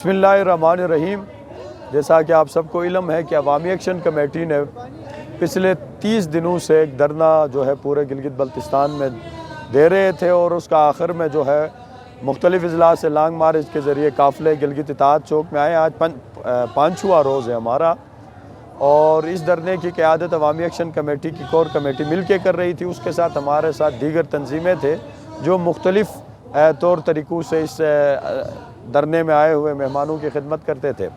بسم اللہ الرحمن الرحیم۔ جیسا کہ آپ سب کو علم ہے کہ عوامی ایکشن کمیٹی نے پچھلے 30 دنوں سے ایک دھرنا جو ہے پورے گلگت بلتستان میں دے رہے تھے، اور اس کا آخر میں جو ہے مختلف اضلاع سے لانگ مارچ کے ذریعے قافلے گلگت اتحاد چوک میں آئے۔ آج پانچواں روز ہے ہمارا، اور اس دھرنے کی قیادت عوامی ایکشن کمیٹی کی کور کمیٹی مل کے کر رہی تھی۔ اس کے ساتھ ہمارے ساتھ دیگر تنظیمیں تھے جو مختلف طور طریقوں سے اس دھرنے میں آئے ہوئے مہمانوں کی خدمت کرتے تھے۔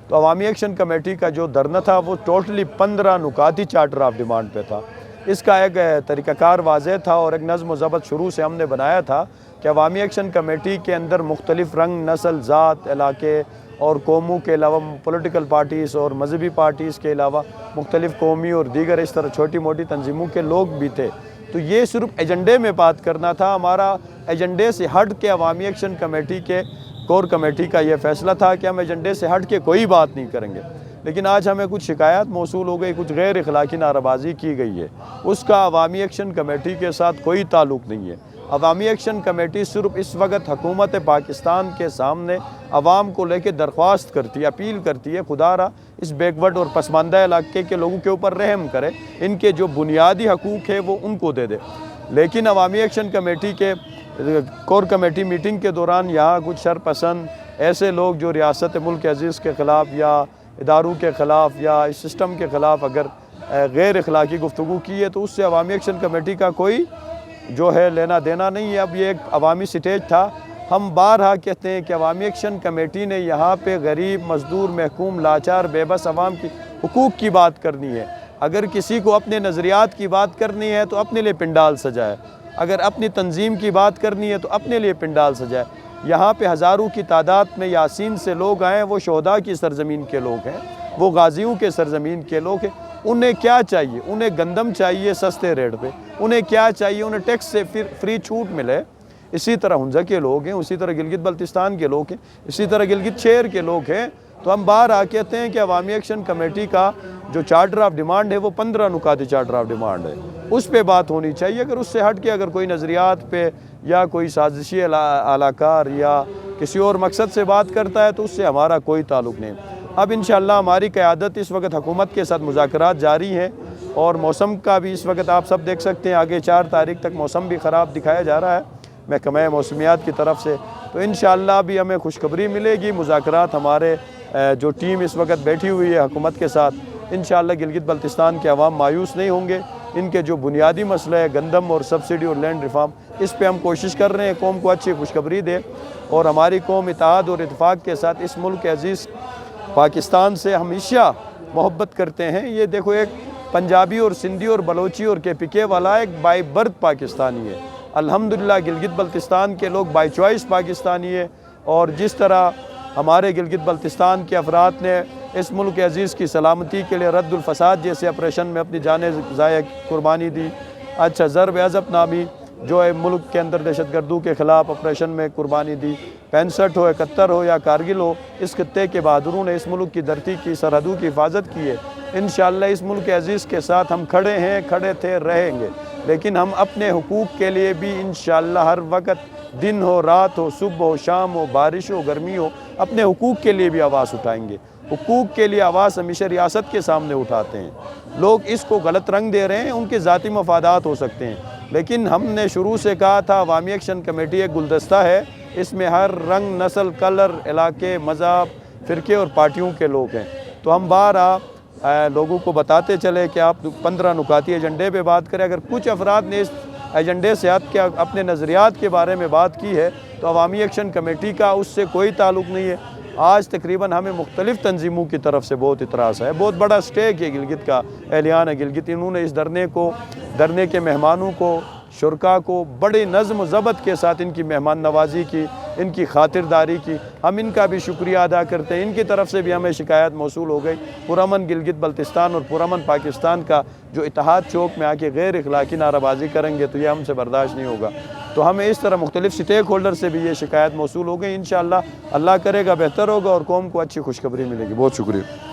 تو عوامی ایکشن کمیٹی کا جو دھرنا تھا وہ ٹوٹلی 15 نکاتی چارٹر آف ڈیمانڈ پہ تھا۔ اس کا ایک طریقہ کار واضح تھا اور ایک نظم و ضبط شروع سے ہم نے بنایا تھا کہ عوامی ایکشن کمیٹی کے اندر مختلف رنگ، نسل، ذات، علاقے اور قوموں کے علاوہ پولیٹیکل پارٹیز اور مذہبی پارٹیز کے علاوہ مختلف قومی اور دیگر اس طرح چھوٹی موٹی تنظیموں کے لوگ بھی تھے۔ تو یہ صرف ایجنڈے میں بات کرنا تھا۔ ہمارا ایجنڈے سے ہٹ کے عوامی ایکشن کمیٹی کے کور کمیٹی کا یہ فیصلہ تھا کہ ہم ایجنڈے سے ہٹ کے کوئی بات نہیں کریں گے، لیکن آج ہمیں کچھ شکایات موصول ہو گئی، کچھ غیر اخلاقی نعرہ کی گئی ہے۔ اس کا عوامی ایکشن کمیٹی کے ساتھ کوئی تعلق نہیں ہے۔ عوامی ایکشن کمیٹی صرف اس وقت حکومت پاکستان کے سامنے عوام کو لے کے درخواست کرتی ہے، اپیل کرتی ہے، خدا را اس بیک ورڈ اور پسماندہ علاقے کے لوگوں کے اوپر رحم کرے، ان کے جو بنیادی حقوق ہے وہ ان کو دے دے۔ لیکن عوامی ایکشن کمیٹی کے کور کمیٹی میٹنگ کے دوران یہاں کچھ شرپسند ایسے لوگ جو ریاست ملک عزیز کے خلاف یا اداروں کے خلاف یا اس سسٹم کے خلاف اگر غیر اخلاقی گفتگو کی ہے تو اس سے عوامی ایکشن کمیٹی کا کوئی جو ہے لینا دینا نہیں ہے۔ اب یہ ایک عوامی سٹیج تھا۔ ہم بارہا کہتے ہیں کہ عوامی ایکشن کمیٹی نے یہاں پہ غریب، مزدور، محکوم، لاچار، بے بس عوام کی حقوق کی بات کرنی ہے۔ اگر کسی کو اپنے نظریات کی بات کرنی ہے تو اپنے لیے پنڈال سجائے، اگر اپنی تنظیم کی بات کرنی ہے تو اپنے لیے پنڈال سجائے۔ یہاں پہ ہزاروں کی تعداد میں یاسین سے لوگ آئے ہیں، وہ شہداء کی سرزمین کے لوگ ہیں، وہ غازیوں کے سرزمین کے لوگ ہیں۔ انہیں کیا چاہیے؟ انہیں گندم چاہیے سستے ریٹ پہ، انہیں کیا چاہیے؟ انہیں ٹیکس سے فری چھوٹ ملے۔ اسی طرح ہنزہ کے لوگ ہیں، اسی طرح گلگت بلتستان کے لوگ ہیں، اسی طرح گلگت شہر کے لوگ ہیں۔ تو ہم باہر کہتے ہیں کہ عوامی ایکشن کمیٹی کا جو چارٹر آف ڈیمانڈ ہے وہ 15 نکاتی چارٹر آف ڈیمانڈ ہے، اس پہ بات ہونی چاہیے۔ اگر اس سے ہٹ کے اگر کوئی نظریات پہ یا کوئی سازشی اعلاکار یا کسی اور مقصد سے بات کرتا ہے تو اس سے ہمارا کوئی تعلق نہیں۔ اب انشاءاللہ ہماری قیادت اس وقت حکومت کے ساتھ مذاکرات جاری ہیں، اور موسم کا بھی اس وقت آپ سب دیکھ سکتے ہیں، آگے 4 تاریخ تک موسم بھی خراب دکھایا جا رہا ہے محکمہ موسمیات کی طرف سے۔ تو انشاءاللہ بھی ہمیں خوشخبری ملے گی۔ مذاکرات ہمارے جو ٹیم اس وقت بیٹھی ہوئی ہے حکومت کے ساتھ، انشاءاللہ گلگت بلتستان کے عوام مایوس نہیں ہوں گے۔ ان کے جو بنیادی مسئلہ ہے گندم اور سبسڈی اور لینڈ ریفارم، اس پہ ہم کوشش کر رہے ہیں قوم کو اچھی خوشخبری دے، اور ہماری قوم اتحاد اور اتفاق کے ساتھ اس ملک عزیز پاکستان سے ہمیشہ محبت کرتے ہیں۔ یہ دیکھو، ایک پنجابی اور سندھی اور بلوچی اور KPK والا ایک بائی برتھ پاکستانی ہے۔ الحمدللہ گلگت بلتستان کے لوگ بائی چوائس پاکستانی ہے، اور جس طرح ہمارے گلگت بلتستان کے افراد نے اس ملک عزیز کی سلامتی کے لیے رد الفساد جیسے آپریشن میں اپنی جانیں ضائع قربانی دی، اچھا ضرب عضب نامی جو ہے ملک کے اندر دہشت گردوں کے خلاف آپریشن میں قربانی دی، 65 ہو، 71 ہو یا کارگل ہو، اس خطے کے بہادروں نے اس ملک کی دھرتی کی سرحدوں کی حفاظت کی ہے۔ انشاءاللہ اس ملک عزیز کے ساتھ ہم کھڑے ہیں، کھڑے تھے، رہیں گے، لیکن ہم اپنے حقوق کے لیے بھی انشاءاللہ ہر وقت، دن ہو، رات ہو، صبح ہو، شام ہو، بارش ہو، گرمی ہو، اپنے حقوق کے لیے بھی آواز اٹھائیں گے۔ حقوق کے لیے آواز ہمیشہ ریاست کے سامنے اٹھاتے ہیں۔ لوگ اس کو غلط رنگ دے رہے ہیں، ان کے ذاتی مفادات ہو سکتے ہیں، لیکن ہم نے شروع سے کہا تھا عوامی ایکشن کمیٹی ایک گلدستہ ہے، اس میں ہر رنگ، نسل، کلر، علاقے، مذہب، فرقے اور پارٹیوں کے لوگ ہیں۔ تو ہم بارہا لوگوں کو بتاتے چلے کہ آپ 15 نکاتی ایجنڈے پہ بات کریں۔ اگر کچھ افراد نے اس ایجنڈے سے ہٹ کے اپنے نظریات کے بارے میں بات کی ہے تو عوامی ایکشن کمیٹی کا اس سے کوئی تعلق نہیں ہے۔ آج تقریباً ہمیں مختلف تنظیموں کی طرف سے بہت اعتراض ہے، بہت بڑا سٹیک ہے گلگت کا، اہلیان گلگت، انہوں نے اس دھرنے کے مہمانوں کو، شرکاء کو بڑے نظم و ضبط کے ساتھ ان کی مہمان نوازی کی، ان کی خاطرداری کی۔ ہم ان کا بھی شکریہ ادا کرتے ہیں۔ ان کی طرف سے بھی ہمیں شکایت موصول ہو گئی۔ پرامن گلگت بلتستان اور پرامن پاکستان کا جو اتحاد چوک میں آ کے غیر اخلاقی نعرہ بازی کریں گے تو یہ ہم سے برداشت نہیں ہوگا۔ تو ہمیں اس طرح مختلف سٹیک ہولڈر سے بھی یہ شکایت موصول ہو گئی۔ انشاءاللہ اللہ کرے گا بہتر ہوگا اور قوم کو اچھی خوشخبری ملے گی۔ بہت شکریہ۔